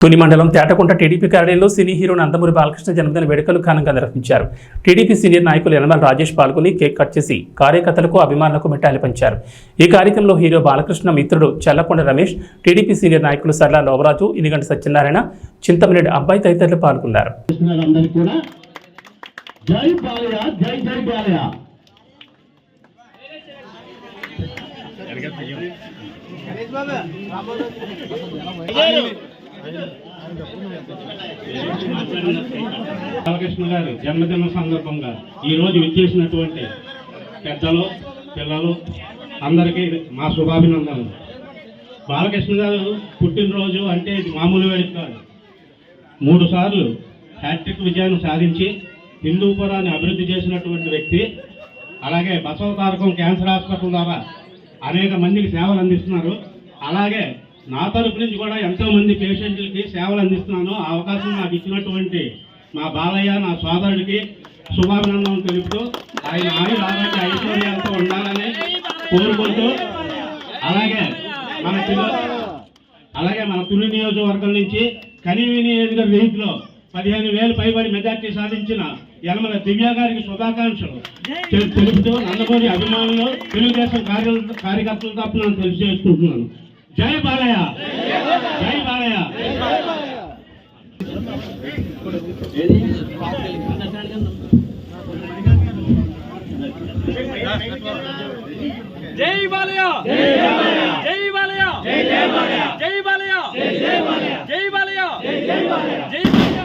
తుని మండలం తేటకుంట టీడీపీ కార్యాలయంలో cine hero Nandamuri Balakrishna జన్మదిన వేడుకలు ఘనంగా నిర్వహించారు. టీడీపీ సీనియర్ నాయకులు యనమల రాజేష్ పాల్గొని కేక్ కట్ చేసి కార్యకర్తలకు అభిమానులకు మిఠాయిలు పంచారు. ఈ కార్యక్రమంలో హీరో బాలకృష్ణ మిత్రుడు చల్లకొండ రమేష్, టీడీపీ సీనియర్ నాయకులు సర్లా లోవరాజు, ఇనిగంటి సత్యనారాయణ, చింతమనేడి అబ్బాయి తదితరులు పాల్గొన్నారు. బాలకృష్ణ గారి జన్మదిన సందర్భంగా ఈరోజు విచ్చేసినటువంటి పెద్దలు, పిల్లలు అందరికీ మా శుభాభినందనలు. బాలకృష్ణ గారు పుట్టినరోజు అంటే ఇది మామూలు వేడుక కాదు. 3 సార్లు హ్యాట్రిక్ విజయాన్ని సాధించి హిందూపురాన్ని అభివృద్ధి చేసినటువంటి వ్యక్తి. అలాగే బసవతారకం క్యాన్సర్ హాస్పిటల్ ద్వారా అనేక మందికి సేవలు అందిస్తున్నారు. అలాగే నా తరపు నుంచి కూడా ఎంతోమంది పేషెంట్లకి సేవలు అందిస్తున్నాను. ఆ అవకాశం నాకు ఇచ్చినటువంటి మా బాలయ్య, నా సోదరుడికి శుభాభినందనలు తెలుపుతూ ఆయన ఆయుర ఆరోగ్య ఐశ్వర్యాలతో ఉండాలని కోరుకుంటూ అలాగే మన తుని నియోజకవర్గం నుంచి కనివిని ఎదుగు రీతిలో 15,000 పైబడి మెజార్టీ సాధించిన యనమల దివ్య గారికి శుభాకాంక్షలు తెలుపుతూ నందమూరి అభిమానులు, తెలుగుదేశం కార్యకర్తల తరపున తెలియజేసుకుంటున్నాను. జై బాలయ్య, జై బాలయ్య. జై బాలయ్య, జై బాలయ్య, జై బాలయ్య, జై బాలయ్య, జై బాలయ్య, జై బాలయ్య, జై బాలయ్య, జై బాలయ్య.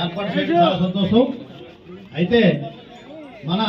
ఏర్పాటు చేయడం చాలా సంతోషం. అయితే మన